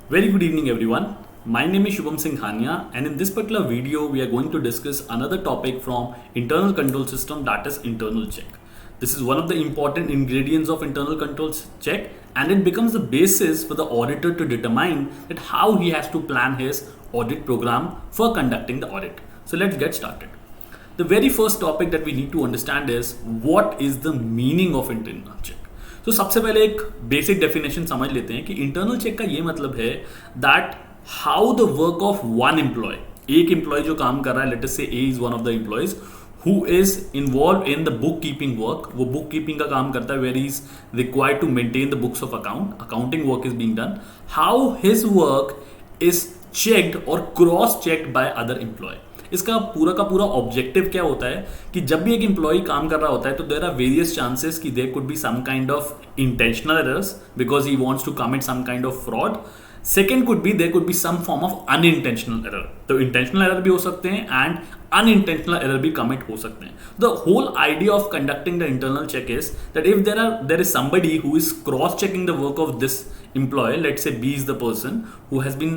Very good evening, everyone. My name is Shubham Singh Hania, and in this particular video, we are going to discuss another topic from internal control system, that is internal check. This is one of the important ingredients of internal controls check, and it becomes the basis for the auditor to determine that how he has to plan his audit program for conducting the audit. So let's get started. The very first topic that we need to understand is what is the meaning of internal check. तो सबसे पहले एक basic definition समझ लेते हैं कि internal check का ये मतलब है that how the work of one employ, एक एम्प्लॉय जो काम कर रहा है, let us say A is one of the employees who is involve in the book keeping work, वो बुक कीपिंग का काम करता है where is required to maintain the books of account, accounting work is being done, how his work is checked और cross checked by other employ. इसका पूरा का पूरा ऑब्जेक्टिव क्या होता है कि जब भी एक एम्प्लॉय काम कर रहा होता है तो देयर आर वेरियस चांसेस कि there could be some kind of intentional errors because he wants to commit some kind of fraud. Second could be there could be some form of unintentional error. तो intentional error भी हो सकते हैं and unintentional error भी commit हो सकते हैं. The whole idea of conducting the internal check is that if there is somebody who is cross checking the work of this employee, let's say B is the person who has been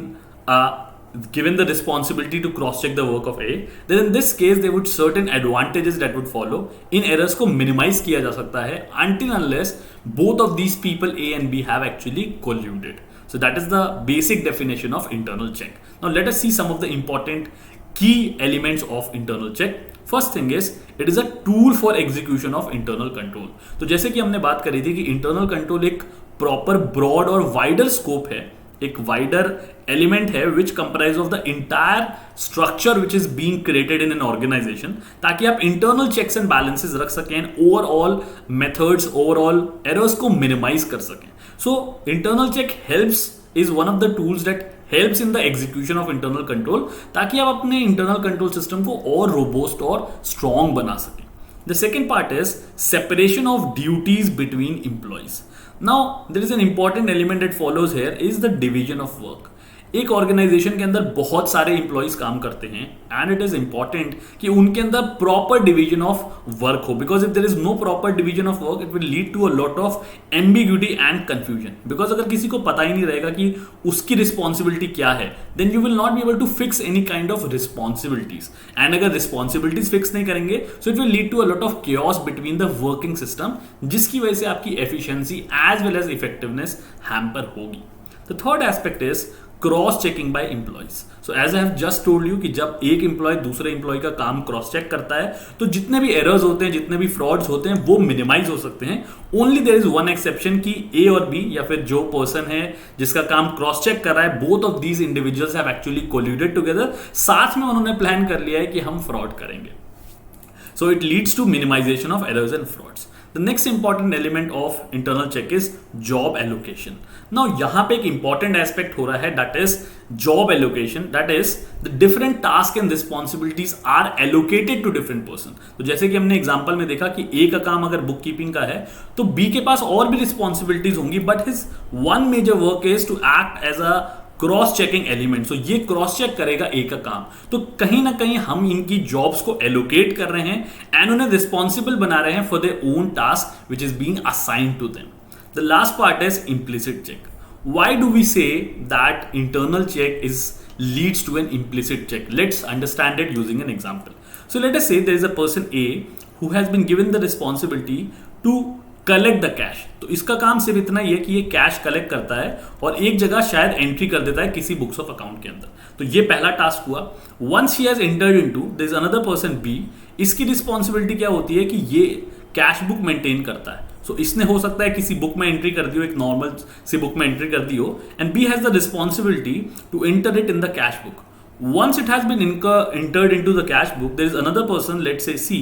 given the responsibility to cross check the work of A, then in this case there would certain advantages that would follow. In errors को minimize किया जा सकता है until unless both of these people A and B have actually colluded. So that is the basic definition of internal check. Now let us see some of the important key elements of internal check. First thing is it is a tool for execution of internal control. तो जैसे कि हमने बात करी थी कि internal control एक proper broad और wider scope है, एक वाइडर एलिमेंट है which comprise of the entire structure which is being created in an organisation, ताकि आप इंटरनल चेक्स एंड बैलेंसेस रख सकें and overall methods, overall errors को मिनिमाइज कर सकें. So internal check helps is one of the tools that helps in the execution of internal control, ताकि आप अपने इंटरनल कंट्रोल सिस्टम को और रोबोस्ट और स्ट्रॉन्ग बना सकें. The second part is separation of duties between employees. Now, there is an important element that follows here is the division of work. एक organisation के अंदर बहुत सारे इंप्लॉइज काम करते हैं एंड इट इज इंपॉर्टेंट कि उनके अंदर प्रॉपर डिवीजन ऑफ वर्क हो, because if there is no proper division of work it will lead to a lot of ambiguity and confusion. Because अगर किसी को पता ही नहीं रहेगा कि उसकी रिस्पॉन्सिबिलिटी क्या है, then you will not be able to fix any kind of responsibilities. And अगर रिस्पॉन्सिबिलिटीज फिक्स नहीं करेंगे so it will lead to a lot of chaos between the working system, जिसकी वजह से आपकी efficiency as well as effectiveness hamper होगी. The third aspect is cross checking by employees. So as I have just told you कि जब एक employ दूसरे employ का काम क्रॉस चेक करता है तो जितने भी एरर्स होते हैं, जितने भी फ्रॉड्स होते हैं वो मिनिमाइज हो सकते हैं. Only there is one exception कि ए और बी या फिर जो पर्सन है जिसका काम क्रॉस चेक कर रहा है, both of these individuals have actually colluded together. साथ में उन्होंने प्लान कर लिया है कि हम फ्रॉड करेंगे. So it leads to minimisation of errors and frauds. The next important element of internal check is job allocation. Now यहाँ पे एक important aspect हो रहा है, that is job allocation, that is the different tasks and responsibilities are allocated to different person. तो जैसे कि हमने एग्जांपल में देखा कि A का काम अगर बुक कीपिंग का है तो B के पास और भी रिस्पॉन्सिबिलिटीज होंगी, but his one major work is to act as a cross checking element. So ये क्रॉस चेक करेगा ए का काम. तो कहीं ना कहीं हम इनकी जॉब्स को एलोकेट कर रहे हैं एंड उन्हें रिस्पॉन्सिबल बना रहे हैं for their own task which is being assigned to them. The last part is implicit check. Why do we say that internal check is leads to an implicit check? Let's understand it using an example. So let us say there is a person A who has been given the responsibility to collect the cash. तो इसका काम सिर्फ इतना ही है कि ये cash collect करता है और एक जगह शायद एंट्री कर देता है किसी बुक्स ऑफ अकाउंट के अंदर. तो ये पहला टास्क हुआ. Once he has entered into, there is another person B. इसकी रिस्पॉन्सिबिलिटी क्या होती है कि ये कैश बुक मेंटेन करता है. सो इसने हो सकता है किसी बुक में एंट्री कर दी हो, एक नॉर्मल सी बुक में एंट्री कर दी हो, and B has the responsibility to enter it in the cash book. Once it has been entered into the cash book, there is another person, let's say C,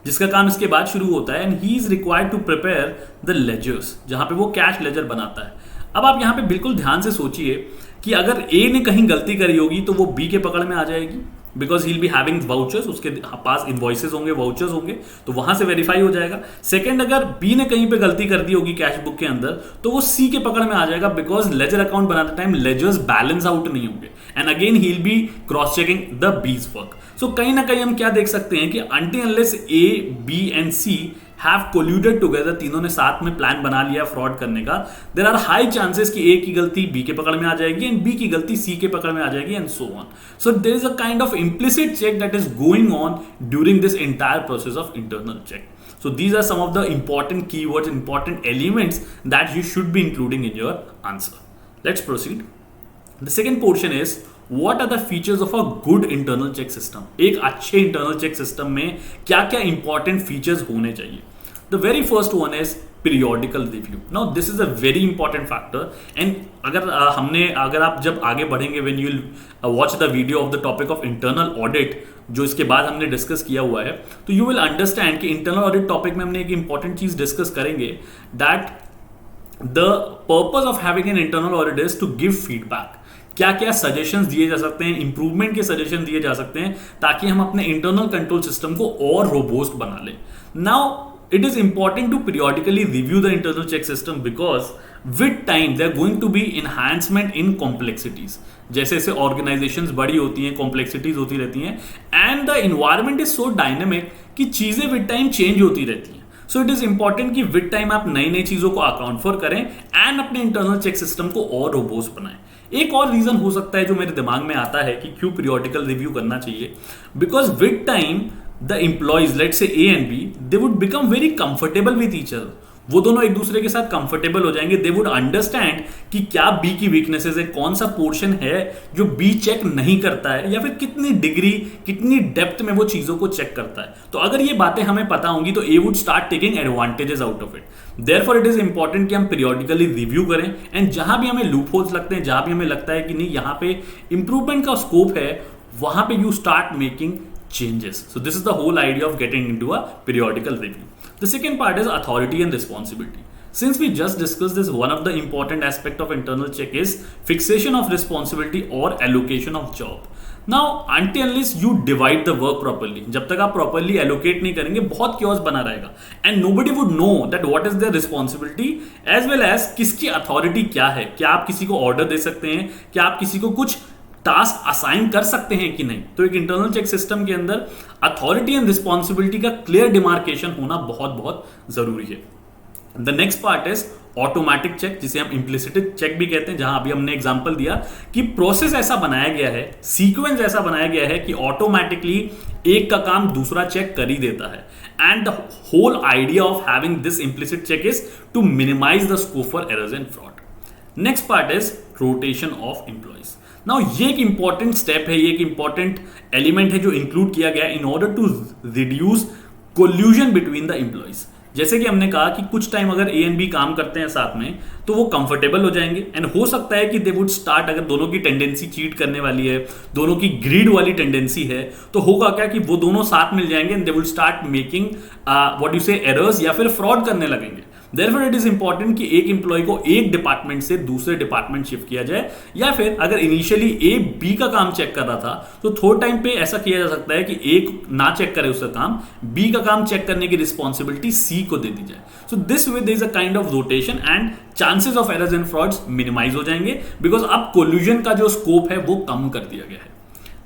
जिसका काम इसके बाद शुरू होता है and he is required to prepare the ledgers, जहाँ पे वो कैश लेजर बनाता है. अब आप यहाँ पे बिल्कुल ध्यान से सोचिए कि अगर A ने कहीं गलती करी होगी तो वो B के पकड़ में आ जाएगी, because he will be having vouchers, उसके पास इनवॉइसेस होंगे, वाउचर्स होंगे, तो वहां से वेरीफाई हो जाएगा. सेकंड, अगर बी ने कहीं पे गलती कर दी होगी कैश बुक के अंदर तो वो सी के पकड़ में आ जाएगा, बिकॉज लेजर अकाउंट बनाते टाइम लेजर्स बैलेंस आउट नहीं होंगे and again he will be cross checking the bees work. So कहीं ना कहीं हम क्या देख सकते हैं कि until unless A, B and C have colluded together, तीनों ने साथ में प्लान बना लिया फ्रॉड करने का, देयर आर हाई चांसेस कि A की गलती B के पकड़ में आ जाएगी एंड B की गलती C के पकड़ में आ जाएगी and so on. So there is a kind of implicit check that is going on during this entire process of internal check. So these are some of the important keywords, important elements that you should be including in your answer. Let's proceed. The second portion is what are the features of a good internal check system. एक अच्छे internal check system में क्या क्या important features होने चाहिए. The very first one is periodical review. Now this is a very important factor and अगर आप जब आगे बढ़ेंगे when you watch the video of the topic of internal audit जो इसके बाद हमने डिस्कस किया हुआ है, तो यू विल अंडरस्टैंड कि इंटरनल ऑडिट टॉपिक में हमने एक इंपॉर्टेंट चीज डिस्कस करेंगे that the purpose of having an internal audit is to give feedback. क्या क्या सजेशंस दिए जा सकते हैं, इंप्रूवमेंट के सजेशन दिए जा सकते हैं ताकि हम अपने इंटरनल कंट्रोल सिस्टम को और रोबोस्ट बना लें. Now it is important to periodically review the internal check system because with time there are going to be enhancement in complexities. जैसे जैसे ऑर्गेनाइजेशंस बड़ी होती हैं, कॉम्प्लेक्सिटीज होती रहती हैं and the environment is so dynamic कि चीजें विद टाइम चेंज होती रहती हैं. सो इट इज इंपॉर्टेंट कि विद टाइम आप नई नई चीजों को अकाउंट फॉर करें एंड अपने इंटरनल चेक सिस्टम को और रोबोस्ट बनाएं. एक और रीजन हो सकता है जो मेरे दिमाग में आता है कि क्यों पीरियोडिकल रिव्यू करना चाहिए, because with time the employees, let's say A and B, they would become very comfortable with each other. वो दोनों एक दूसरे के साथ कंफर्टेबल हो जाएंगे. दे वुड अंडरस्टैंड कि क्या B की वीकनेसेस है, कौन सा पोर्शन है जो B चेक नहीं करता है, या फिर कितनी डिग्री कितनी डेप्थ में वो चीजों को चेक करता है. तो अगर ये बातें हमें पता होंगी तो A would start taking advantages out of it. Therefore it is important कि हम पीरियोडिकली रिव्यू करें एंड जहां भी हमें लूप होल्स लगते हैं, जहां भी हमें लगता है कि नहीं यहाँ पे इंप्रूवमेंट का स्कोप है, वहां पे you start making changes. So this is the whole idea of getting into a periodical review. The second part is authority and responsibility. Since we just discussed this, one of the important aspect of internal check is fixation of responsibility or allocation of job. Now until unless you divide the work properly, जब तक आप properly allocate नहीं करेंगे बहुत chaos बना रहेगा and nobody would know that what is their responsibility as well as किसकी authority क्या है. क्या आप किसी को order दे सकते हैं, क्या आप किसी को कुछ टास्क असाइन कर सकते हैं कि नहीं. तो एक इंटरनल चेक सिस्टम के अंदर अथॉरिटी एंड रिस्पॉन्सिबिलिटी का क्लियर डिमार्केशन होना बहुत बहुत जरूरी है. The next part is automatic check, जिसे हम इम्प्लिसिट चेक भी कहते हैं, जहां अभी हमने एग्जांपल दिया कि प्रोसेस ऐसा बनाया गया है, सीक्वेंस ऐसा बनाया गया है कि ऑटोमेटिकली एक का काम दूसरा चेक कर ही देता है. And the whole idea of having this implicit check is to minimise the scope for errors and fraud. Next part is rotation of employees. Now ये एक इंपॉर्टेंट स्टेप है, ये एक इंपॉर्टेंट एलिमेंट है जो इंक्लूड किया गया in order to reduce collusion between the employees. जैसे कि हमने कहा कि कुछ टाइम अगर ए एंड बी काम करते हैं साथ में तो वो कंफर्टेबल हो जाएंगे एंड हो सकता है कि दे वुड स्टार्ट, अगर दोनों की टेंडेंसी चीट करने वाली है, दोनों की ग्रीड वाली टेंडेंसी है, तो होगा क्या कि वो दोनों साथ मिल जाएंगे and they would start making what you से एरर्स या फिर फ्रॉड करने लगेंगे. Therefore it is important कि एक एम्प्लॉय को एक डिपार्टमेंट से दूसरे डिपार्टमेंट शिफ्ट किया जाए, या फिर अगर इनिशियली ए बी का काम चेक कर रहा था तो थोड़े टाइम पे ऐसा किया जा सकता है कि एक ना चेक करे उसका काम, बी का काम चेक करने की रिस्पॉन्सिबिलिटी सी को दे दी जाए. So this way there is a kind of rotation and chances of errors and frauds minimise हो जाएंगे बिकॉज अब कोल्यूजन का जो स्कोप है वो कम कर दिया गया है.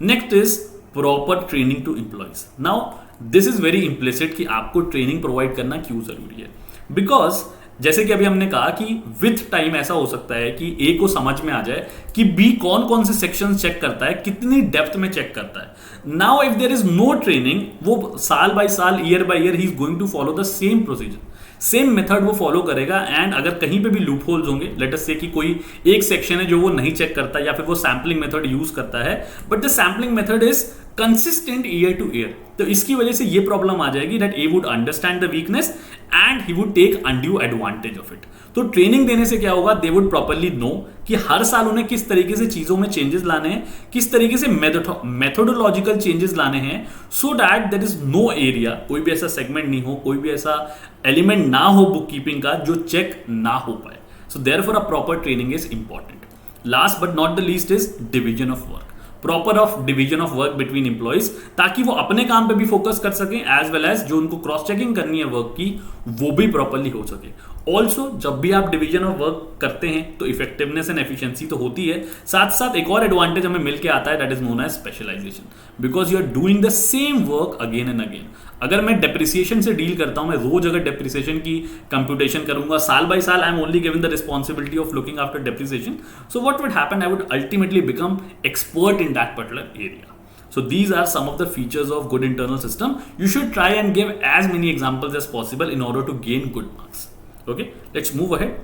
Next is proper training to employees. Now this is very implicit कि आपको ट्रेनिंग प्रोवाइड करना क्यों जरूरी है, बिकॉज जैसे कि अभी हमने कहा कि विथ टाइम ऐसा हो सकता है कि ए को समझ में आ जाए कि बी कौन कौन से सेक्शन चेक करता है, कितनी डेप्थ में चेक करता है. Now if there is no training, वो साल बाय साल, year by year he is going to follow the same procedure, same method वो फॉलो करेगा. एंड अगर कहीं पे भी लूप होल्स होंगे, लेट अस से कि कोई एक सेक्शन है जो वो नहीं चेक करता या फिर वो सैम्पलिंग मेथड यूज करता है, but the sampling method is consistent year to year, तो इसकी वजह से ये प्रॉब्लम आ जाएगी that A would understand the weakness and he would take undue advantage of it. तो ट्रेनिंग देने से क्या होगा, दे वुड प्रॉपरली नो कि हर साल उन्हें किस तरीके से चीजों में चेंजेस लाने हैं, किस तरीके से मेथोडोलॉजिकल चेंजेस लाने हैं, so that there is no area, कोई भी ऐसा सेगमेंट नहीं हो, कोई भी ऐसा एलिमेंट ना हो बुक कीपिंग का जो चेक ना हो पाए. So therefore a proper training is important. Last but not the least is division of work. Proper off division of work between employees, ताकि वो अपने काम पे भी फोकस कर सकें एज वेल एज जो उनको क्रॉस चेकिंग करनी है वर्क की वो भी प्रॉपरली हो सके. ऑल्सो जब भी आप डिवीजन ऑफ वर्क करते हैं तो इफेक्टिवनेस एंड एफिशिएंसी तो होती है, साथ साथ एक और एडवांटेज हमें मिलके आता है, that is known as specialisation, because you are doing the same work again and again. अगर मैं डेप्रिसिएशन से डील करता हूं, मैं रोज अगर डेप्रिसिएशन की कंप्यूटेशन करूंगा, साल बाय साल I am only given the responsibility of looking after depreciation. So what would happen, I would ultimately become expert in that particular area. So these are some of the features of good internal system. You should try and give as many examples as possible in order to gain good marks. Okay, let's move ahead.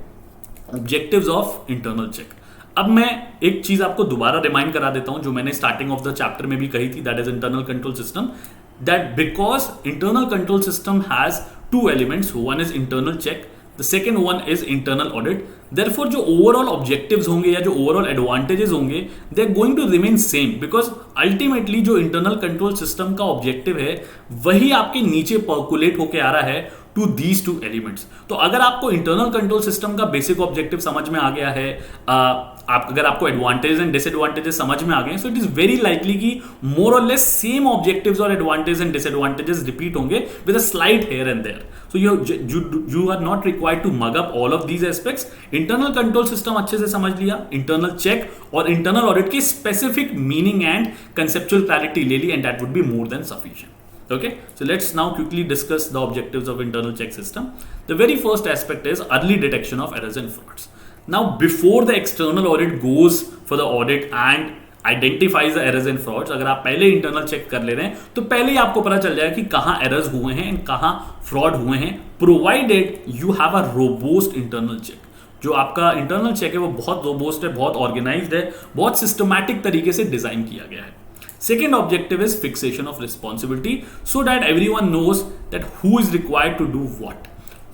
Objectives of internal check. अब मैं एक चीज आपको दोबारा remind करा देता हूं जो मैंने स्टार्टिंग ऑफ द चैप्टर में भी कही थी, that is internal control system. That because internal control system has two elements, one is internal check, the second one is internal audit. Therefore जो ओवरऑल ऑब्जेक्टिव्स होंगे या जो ओवरऑल एडवांटेजेस होंगे, they are going to remain same, because ultimately जो internal control system का objective है वही आपके नीचे पर्कुलेट होके आ रहा है टू दीज टू एलिमेंट्स. तो अगर आपको इंटरनल कंट्रोल सिस्टम का बेसिक ऑब्जेक्टिव समझ में आ गया है, अगर आपको एडवांटेज एंड डिसएडवांटेजेस समझ में आ गए, so it is very likely कि more or less same objectives और एडवांटेज एंड डिसएडवांटेजेस रिपीट होंगे with a slight here and there. So you are not required to mug up all of these aspects. Internal control system अच्छे से समझ लिया, internal check और internal audit की specific meaning and conceptual clarity ले ली, and that would be more than sufficient. Okay, so let's now quickly discuss the objectives of internal check system. The very first aspect is early detection of errors and frauds. Now, before the external audit goes for the audit and identifies the errors and frauds, अगर आप पहले internal check कर ले रहे हैं तो पहले ही आपको पता चल जाएगा कि कहाँ errors हुए हैं and कहाँ fraud हुए हैं, provided you have a robust internal check. जो आपका इंटरनल चेक है वो बहुत रोबस्ट है, बहुत ऑर्गेनाइज्ड है, बहुत सिस्टमैटिक तरीके से डिजाइन किया गया है. Second objective is fixation of responsibility so that everyone knows that who is required to do what.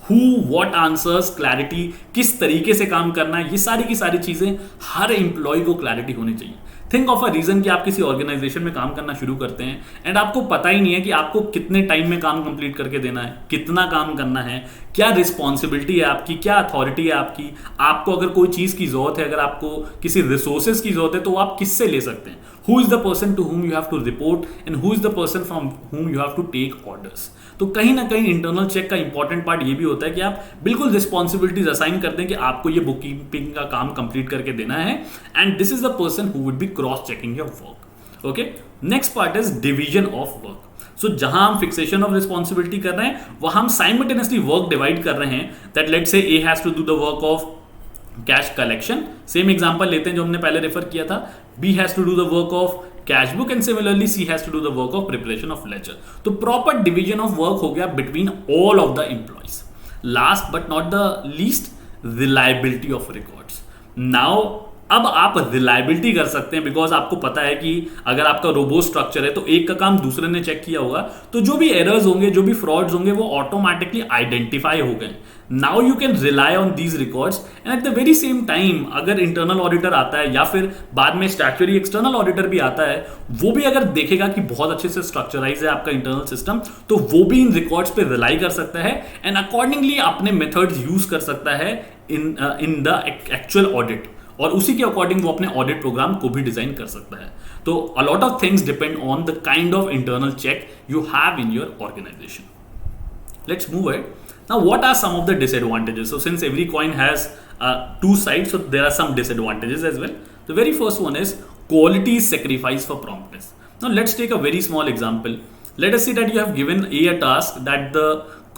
Who, what answers, clarity, किस तरीके से काम करना है, ये सारी की सारी चीजें हर एम्प्लॉय को क्लैरिटी होनी चाहिए. थिंक ऑफ अ रीजन कि आप किसी ऑर्गेनाइजेशन में काम करना शुरू करते हैं एंड आपको पता ही नहीं है कि आपको कितने टाइम में काम कंप्लीट करके देना है, कितना काम करना है, क्या रिस्पॉन्सिबिलिटी है आपकी, क्या अथॉरिटी है आपकी. आपको अगर कोई चीज की जरूरत है, अगर आपको किसी रिसोर्सेज की जरूरत है, तो आप किससे ले सकते हैं. Who is the person to whom you have to report and who is the person from whom you have to take orders. तो कहीं ना कहीं इंटरनल चेक का इंपॉर्टेंट पार्ट ये भी होता है कि आप बिल्कुल रिस्पॉन्सिबिलिटीज असाइन कर दें कि आपको ये बुक कीपिंग का काम कंप्लीट करके देना है, and this is the person who would be cross checking your work. Okay, next part is division of work. So जहां हम फिक्सेशन ऑफ रिस्पॉन्सिबिलिटी कर रहे हैं वहां हम साइमल्टेनियसली वर्क डिवाइड कर रहे हैं. That let's say A has to do the work of cash collection, same example लेते हैं जो हमने पहले रेफर किया था. B has to do the work of cash book and similarly C has to do the work of preparation of ledger. तो proper division of work हो गया between all of the employees. Last but not the least, reliability of records. Now अब आप reliability कर सकते हैं because आपको पता है कि अगर आपका रोबोस्ट स्ट्रक्चर है तो एक का काम दूसरे ने चेक किया होगा, तो जो भी एरर्स होंगे, जो भी फ्रॉड्स होंगे, वो ऑटोमेटिकली आइडेंटिफाई हो गए. Now you can rely on these records and at the very same time अगर इंटरनल ऑडिटर आता है या फिर बाद में स्टैट्यूटरी एक्सटर्नल ऑडिटर भी आता है, वो भी अगर देखेगा कि बहुत अच्छे से स्ट्रक्चराइज है आपका इंटरनल सिस्टम, तो वो भी इन रिकॉर्ड्स पे रिलाई कर सकता है एंड अकॉर्डिंगली अपने मेथड्स यूज कर सकता है इन द एक्चुअल ऑडिट, और उसी के अकॉर्डिंग वो अपने ऑडिट प्रोग्राम को भी डिजाइन कर सकता है. तो a lot of things depend on the kind of internal check you have in your organisation. Let's move ahead. Now, what are some of the disadvantages? So, since every coin has two sides, so there are some disadvantages as well. The very first one is quality is sacrificed for promptness. Now, let's take a very small example. Let us say that you have given a task that the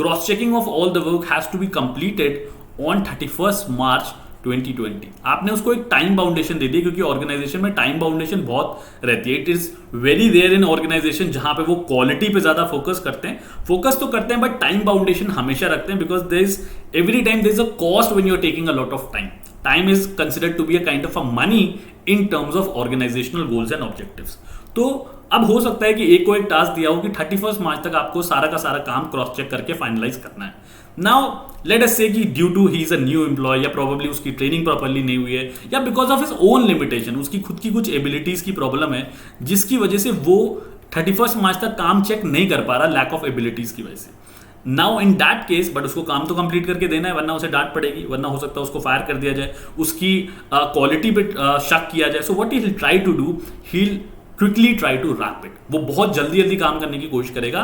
cross-checking of all the work has to be completed on 31st March 2020. आपने उसको एक time बाउंडेशन दे दी, क्योंकि organisation में time बाउंडेशन बहुत रहती है. It is very rare in organisation जहां पे वो क्वालिटी पे ज्यादा फोकस करते हैं. फोकस तो करते हैं बट टाइम बाउंडेशन हमेशा रखते हैं, because there is every time there is a cost when you are taking a lot of time. Time is considered to be a kind of a money in terms of organisational goals and objectives. तो अब हो सकता है कि एक को एक task दिया हो कि 31 मार्च तक आपको सारा का सारा काम क्रॉस चेक करके फाइनलाइज करना है. नाउ लेट अस से कि due to he is a new employee, या प्रोबेबली उसकी ट्रेनिंग प्रॉपर्ली नहीं हुई है, या because of his own limitation, उसकी खुद की कुछ एबिलिटीज की प्रॉब्लम है जिसकी वजह से वो 31 मार्च तक काम चेक नहीं कर पा रहा, लैक ऑफ एबिलिटीज की वजह से. Now in that case, but उसको काम तो कंप्लीट करके देना है, वरना उसे डांट पड़ेगी, वरना हो सकता है उसको फायर कर दिया जाए, उसकी क्वालिटी पे शक किया जाए. So what he will try to do, he quickly try to wrap it. वो बहुत जल्दी जल्दी काम करने की कोशिश करेगा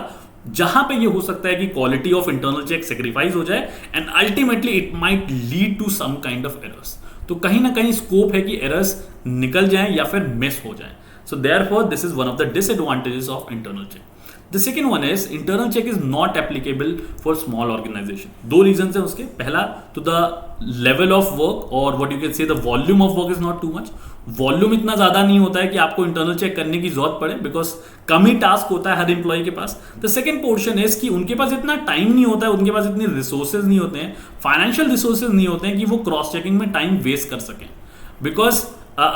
जहां पे ये हो सकता है कि quality of internal check sacrifice हो जाए and ultimately it might lead to some kind of errors. तो कहीं ना कहीं स्कोप है कि एरर्स निकल जाएं या फिर मिस हो जाएं। So therefore this is one of the disadvantages of internal check. The second one is internal check is not applicable for small organisation. दो रीजन है उसके। पहला, तो द लेवल ऑफ वर्क और what you can say the volume of work is not too much. Volume इतना ज्यादा नहीं होता है कि आपको इंटरनल चेक करने की जरूरत पड़े, बिकॉज कम ही टास्क होता है हर एम्प्लॉय के पास। द सेकेंड पोर्शन इज कि उनके पास इतना टाइम नहीं होता है, उनके पास इतने रिसोर्सेज नहीं होते हैं, फाइनेंशियल रिसोर्सेज नहीं होते हैं कि वो क्रॉस चेकिंग में टाइम वेस्ट कर सकें। बिकॉज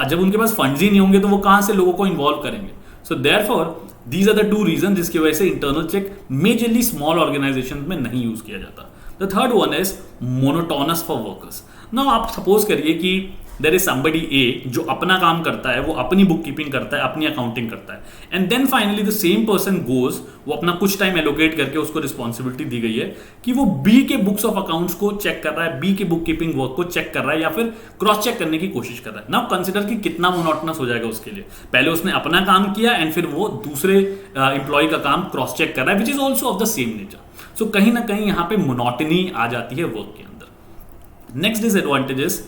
जब उनके पास फंड्स ही नहीं होंगे तो वो कहां से लोगों को इन्वॉल्व करेंगे। So therefore these are the two reason जिसकी वजह से internal check majorly small organisation में नहीं यूज किया जाता। The third one is monotonous for workers. Now आप सपोज करिए कि देयर इज समबडी ए जो अपना काम करता है, वो अपनी बुक कीपिंग करता है, अपनी अकाउंटिंग करता है, and then finally the same person goes, वो अपना कुछ टाइम एलोकेट करके उसको रिस्पॉन्सिबिलिटी दी गई है कि वो बी के बुक्स ऑफ अकाउंट्स को चेक कर रहा है, बी के बुक कीपिंग वर्क को चेक कर रहा है या फिर क्रॉस चेक करने की कोशिश कर रहा है। नाउ कंसिडर कि कितना मोनोटोनस हो जाएगा उसके लिए। पहले उसने अपना काम किया एंड फिर वो दूसरे एम्प्लॉय का काम क्रॉस चेक कर रहा है, which is also of the same nature. So कहीं ना कहीं यहाँ पे मोनोटनी आ जाती है वर्क के अंदर। Next disadvantage is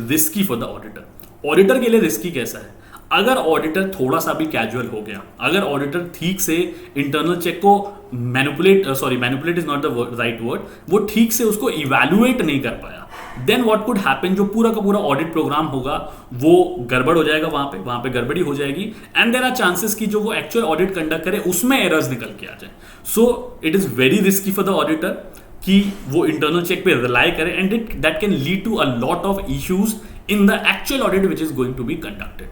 risky for the auditor. Auditor के लिए रिस्की कैसा है? अगर ऑडिटर थोड़ा सा भी कैजुअल हो गया, अगर ऑडिटर ठीक से इंटरनल चेक को manipulate is not the right word, वो ठीक से उसको इवैल्यूएट नहीं कर पाया, देन व्हाट कुड हैपन, जो पूरा का पूरा ऑडिट प्रोग्राम होगा वो गड़बड़ हो जाएगा, वहां पे गड़बड़ी हो जाएगी एंड देयर आर चांसेस कि जो वो एक्चुअल ऑडिट कंडक्ट करे उसमें एरर्स निकल के आ जाए। So it is very risky for the auditor कि वो इंटरनल चेक पे रिलाई करे and that can lead to a lot of issues in the actual audit which is going to be conducted.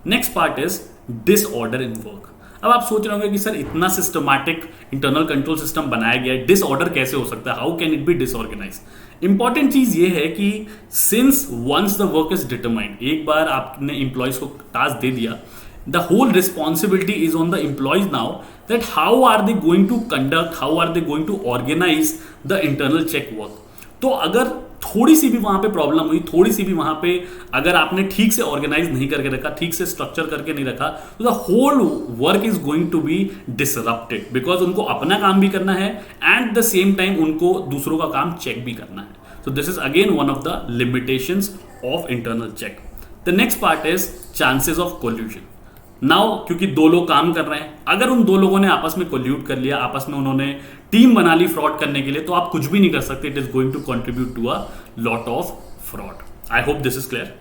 Next part is disorder in work. अब आप सोच रहे होंगे कि सर इतना सिस्टमैटिक इंटरनल कंट्रोल सिस्टम बनाया गया है, डिसऑर्डर कैसे हो सकता है, how can it be disorganize? Important चीज ये है कि since once the work is determined, एक बार आपने एम्प्लॉयज को टास्क दे दिया, the whole responsibility is on the employees now that how are they going to conduct, how are they going to organize the internal check work. तो अगर थोड़ी सी भी वहां पे प्रॉब्लम हुई, थोड़ी सी भी वहां पे अगर आपने ठीक से ऑर्गेनाइज नहीं करके रखा, ठीक से स्ट्रक्चर करके नहीं रखा, तो the whole work is going to be disrupted, because उनको अपना काम भी करना है एंड द सेम टाइम उनको दूसरों का काम चेक भी करना है। So this is again one of the limitations of internal check. The next part is chances of collusion. Now क्योंकि दो लोग काम कर रहे हैं, अगर उन दो लोगों ने आपस में कोल्यूट कर लिया, आपस में उन्होंने टीम बना ली फ्रॉड करने के लिए, तो आप कुछ भी नहीं कर सकते। It is going to contribute to a lot of fraud. I hope this is clear.